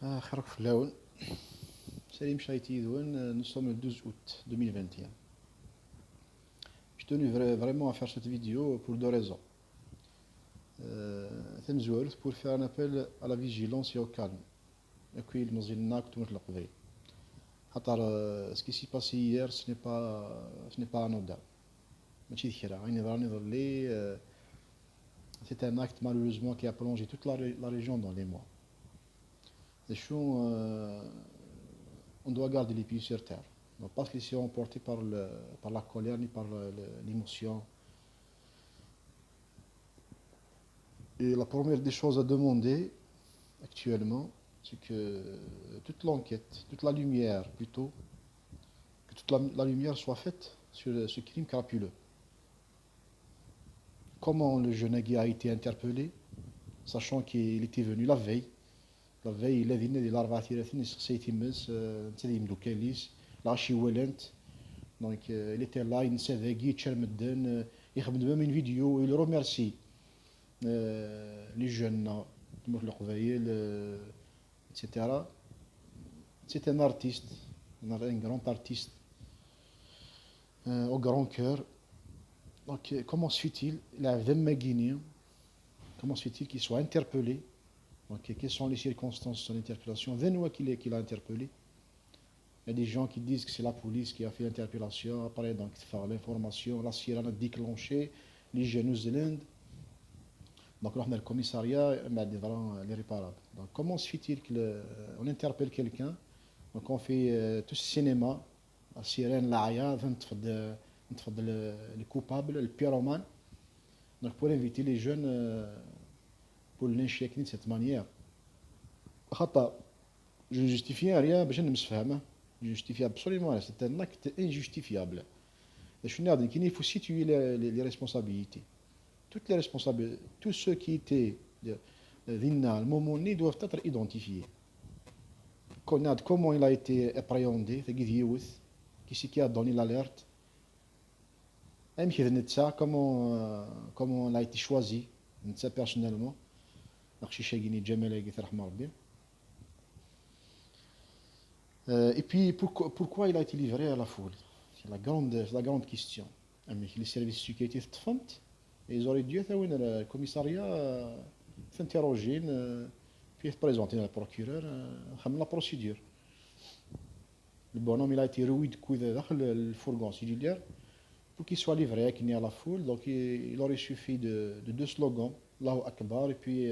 خيرك في الهون. Salim Chaïtidouane, nous sommes le 12 août 2021. Je tenais vraiment à faire cette vidéo pour deux raisons. Temzouel, pour faire un appel à la vigilance et au calme. Et puis, nous avons tout le monde. Ce qui s'est passé hier, ce n'est pas anodin. C'est un acte malheureusement qui a plongé toute la région dans les mois. On doit garder les pieds sur terre. Donc, pas se laisser emporter par la colère ni par l'émotion. Et la première des choses à demander actuellement, c'est que toute l'enquête, toute la lumière plutôt, que toute la lumière soit faite sur ce crime crapuleux. Comment le jeune Agui a été interpellé, sachant qu'il était venu la veille, الذين ديال 34 سيتمس تديم دوكاليس لاشي ولنت دونك il était là ينسى ذاكي تشال مدن يخدم من فيديو il remercie les jeunes تموت القبايل etc. C'est un artiste, un grand artiste au grand cœur. Donc comment se fait-il, comment se fait-il qu'il soit interpellé? Donc, quelles sont les circonstances de son interpellation? Venez qu'il a interpellé. Il y a des gens qui disent que c'est la police qui a fait l'interpellation. Après, donc, faire l'information, la sirène a déclenché, les jeunes zélènes. Donc, là, on a le commissariat, l'irréparable. Donc, comment se fait-il qu'on interpelle quelqu'un? Donc, on fait tout ce cinéma, la sirène, l'aya, les coupables, le pyromane. Donc, pour inviter les jeunes. Pour lyncher de cette manière. Je ne justifie rien, je ne je justifie absolument rien. C'est un acte injustifiable. Il faut situer les responsabilités. Toutes les responsabilités, tous ceux qui étaient au moment doivent être identifiés. Comment il a été appréhendé, qui c'est qui a donné l'alerte, comment il a été choisi, personnellement. Et puis pourquoi il a été livré à la foule? C'est la grande question. Les services de sécurité et ils auraient dû le commissariat s'interroger, puis présenter à procureur la procédure. Le bonhomme il a été roué de coups dans le fourgon cellulaire pour qu'il soit livré à la foule. Donc il aurait suffi de deux slogans, Allahu Akbar et puis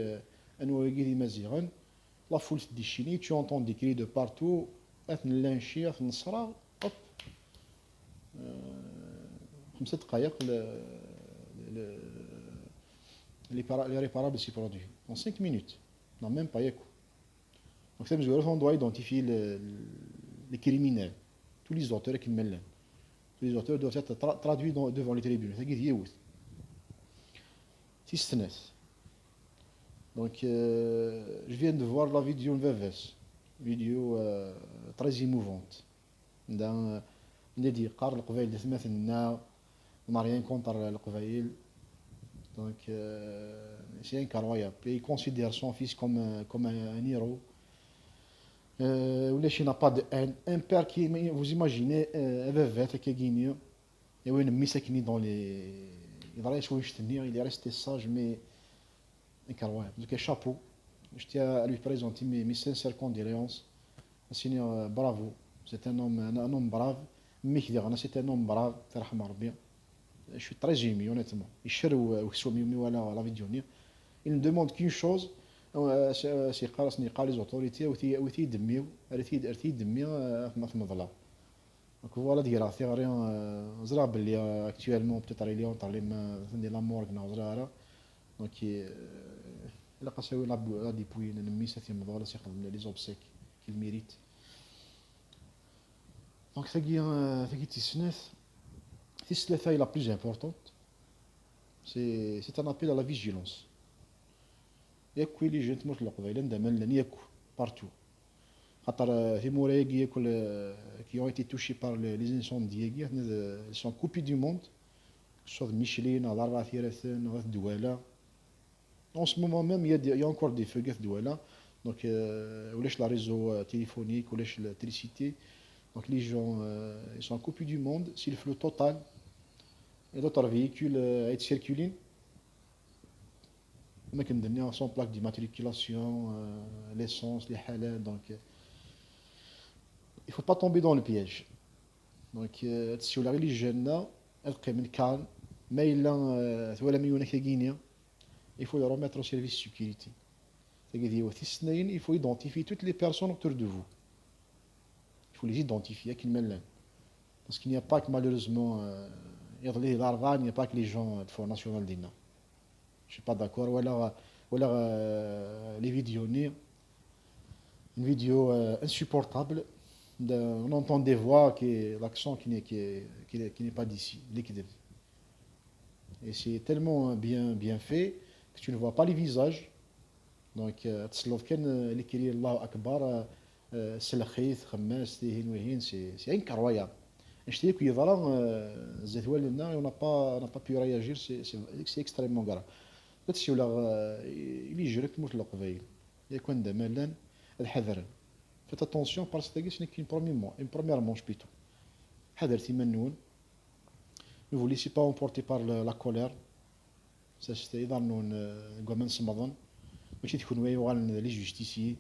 la foule se déchaîne, tu entends des cris de partout, lynché, hop, 5 دقائق l'irréparable s'est produit. En 5 minutes. Non, même pas. Donc, on doit identifier les criminels. Tous les auteurs qui mêlent. Tous les auteurs doivent être traduits devant les tribunaux. C'est donc, je viens de voir la vidéo VVS. Vidéo très émouvante. On dit on n'a rien contre le Qvaïl. Donc, c'est incroyable. Il considère son fils comme un héros. Il n'a pas de haine. Un père qui, vous imaginez, VVS qui est guinéen. Et oui, il dans les. Il est resté sage, mais incroyable. Donc, chapeau. Je tiens à lui présenter mes sincères condoléances. Seigneur, bravo. C'est un homme brave. C'est un homme brave. Je suis très ému, honnêtement. La vidéo. Il ne demande qu'une chose. C'est les autorités. Donc voilà, actuellement, peut-être il y a la morgue. Donc, il a dépouillé les obsèques qu'il mérite. Donc, c'est la plus importante. C'est un appel à la vigilance. Et puis, les gens partout. Qui ont été touchés par les incendies, ils sont coupés du monde. Soit Micheline, en ce moment même, il y a encore des feux de Douala. Donc, ou la réseau téléphonique, ou l'électricité. Donc, les gens ils sont coupés du monde. Si le flux total et d'autres véhicules circulent, on a donné sans plaque d'immatriculation, l'essence, les halal. Donc, il ne faut pas tomber dans le piège. Donc, si la religion, elle est calme, mais il faut le remettre au service de sécurité. Il faut identifier toutes les personnes autour de vous. Il faut les identifier. Parce qu'il n'y a pas que malheureusement, il n'y a pas que les gens du Front National d'Ina. Je ne suis pas d'accord. Ou alors les vidéos, une vidéo insupportable. On entend des voix, l'accent qui n'est pas d'ici. Et c'est tellement bien fait que tu ne vois pas les visages. Donc, l'écrit Allah Akbar, c'est incroyable. Je dis que on n'a pas pu réagir, c'est extrêmement grave. C'est il est juré que le قبيل يكون ده ملان الحذر. Faites attention parce que ce n'est qu'une première manche plutôt. حذر تمنون. Ne vous laissez pas emporter par la colère. C'est إذا قومن سمضن. ماشي تكونوا يوغال لي جوستيسيي.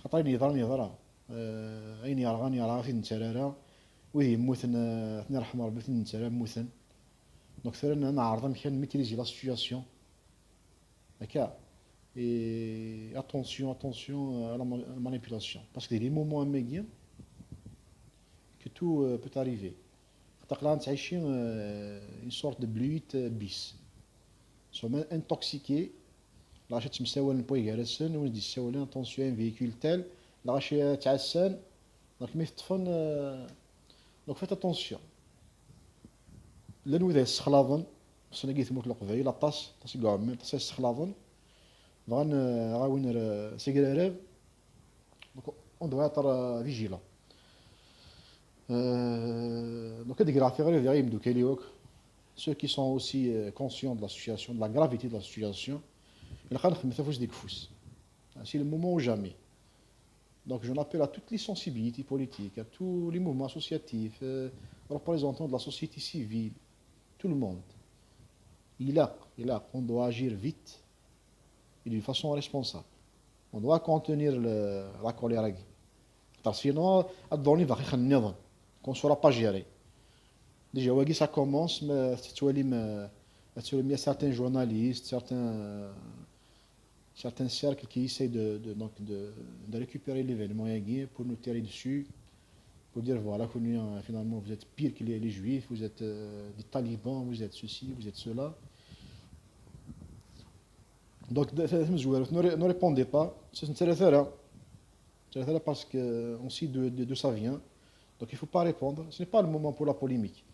خاطر يضرا أين يرغان في النترارا وي موثن ثنا رحمة ربي في النترارا موثن. Donc ثرنا نعرض مكان ميتريزي لا سيتوياسيون. Et attention à la manipulation. Parce qu'il y a des moments immédiats que tout peut arriver. Une sorte de bluite bis. Nous sommes intoxiqués. Là, je me suis dit, on dit, attention, un véhicule tel. Là, je suis donc faites attention. Là, nous avons ce qui est la tasse, on doit être vigilant. Donc, ceux qui sont aussi conscients de la situation, de la gravité de la situation, c'est le moment ou jamais. Donc, j'en appelle à toutes les sensibilités politiques, à tous les mouvements associatifs, représentants de la société civile, tout le monde. On doit agir vite et d'une façon responsable. On doit contenir la colère. Parce que sinon, qu'on ne saura pas gérer. Déjà, ça commence, mais il y a certains journalistes, certains cercles qui essayent de récupérer l'événement pour nous tirer dessus, pour dire voilà, finalement vous êtes pire que les juifs, vous êtes des talibans, vous êtes ceci, vous êtes cela. Donc, ne répondez pas, c'est intéressant parce qu'on sait d'où ça vient, donc il ne faut pas répondre, ce n'est pas le moment pour la polémique.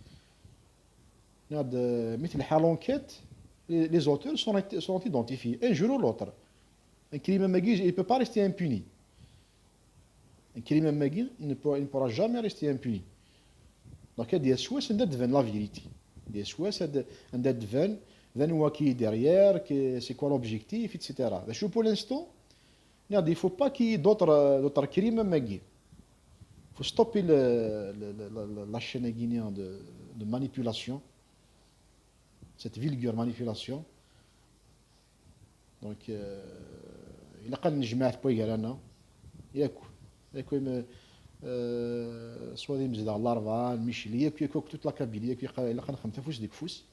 L'enquête, les auteurs sont identifiés, un jour ou l'autre. Un crime il ne peut pas rester impuni. Un crime il ne pourra jamais rester impuni. Donc, il y a des souhaits, c'est de la vérité. Des souhaits, c'est de qui est derrière, c'est quoi l'objectif, etc. Pour l'instant, il ne faut pas qu'il y ait d'autres crimes. Il faut stopper la chaîne guinéenne de manipulation, cette vulgaire manipulation. Donc, il a نجمع بوي قالنا ياكو soit des مزيد على الاربعه الميشيليه ياكو toute la Kabylie il a خمسه فوس ديك فوس.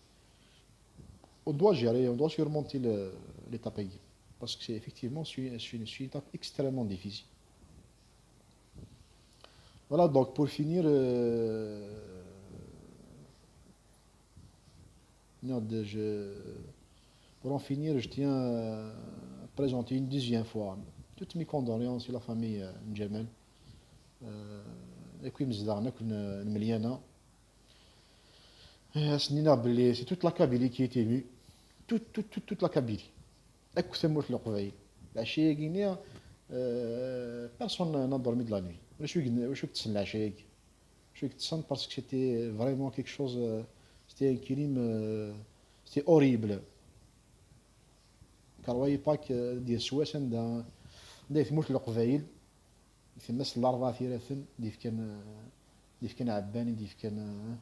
On doit gérer, on doit surmonter l'étape parce que c'est effectivement une étape extrêmement difficile. Voilà, donc pour finir, je tiens à présenter une deuxième fois toutes mes condoléances à la famille N'Djamel. Et puis, c'est toute la Kabylie qui a été émue. Toute la Kabylie. La Cheikh guinéen, personne n'a dormi de la nuit. Je suis parce que c'était vraiment quelque chose, c'était un crime, c'était horrible. Car voyez pas que des souhaits دا يثموش القبايل يثمس الأربعة ثلاثين ديف كان عباني ديف كان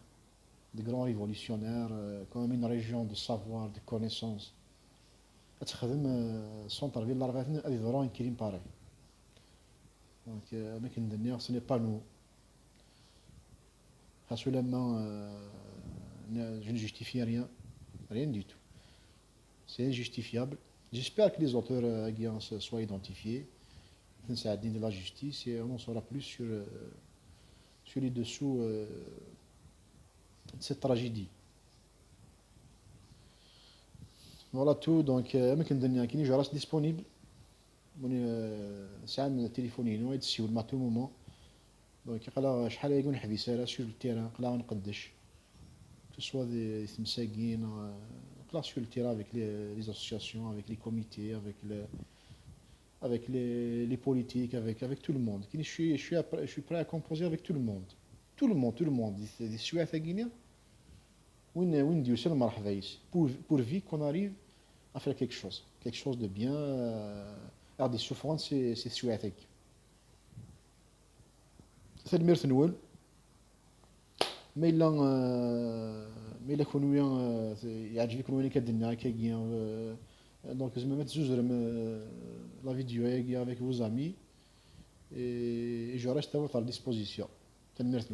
دي grands révolutionnaires comme une région de savoir de connaissance تخدم سونتر فيل الأربعة ثلاثين هذه ضروري كريم باري دونك ما كندنيا ce n'est pas nous absolument je ne justifie rien du tout c'est injustifiable. J'espère que les auteurs soient identifiés de la justice et on en saura plus sur les dessous de cette tragédie. Voilà tout, donc je reste disponible. C'est un téléphone à tout moment. Donc شحال يكون حبيس sur le terrain قلا نقدش que ce soit des تمساكين قلا sur le terrain avec les associations, avec les comités, avec les politiques, avec tout le monde. Je suis prêt à composer avec tout le monde. Tout le monde. Des Suèdes à Guinée. Où Dieu seul marhavais. Pourvu qu'on arrive à faire quelque chose de bien. Alors des souffrances, c'est Suède. C'est le meilleur Noël. Mais il a connu يعجبك وين كدنا كاين donc je me mets la vidéo avec vos amis et je reste à votre disposition. Merci.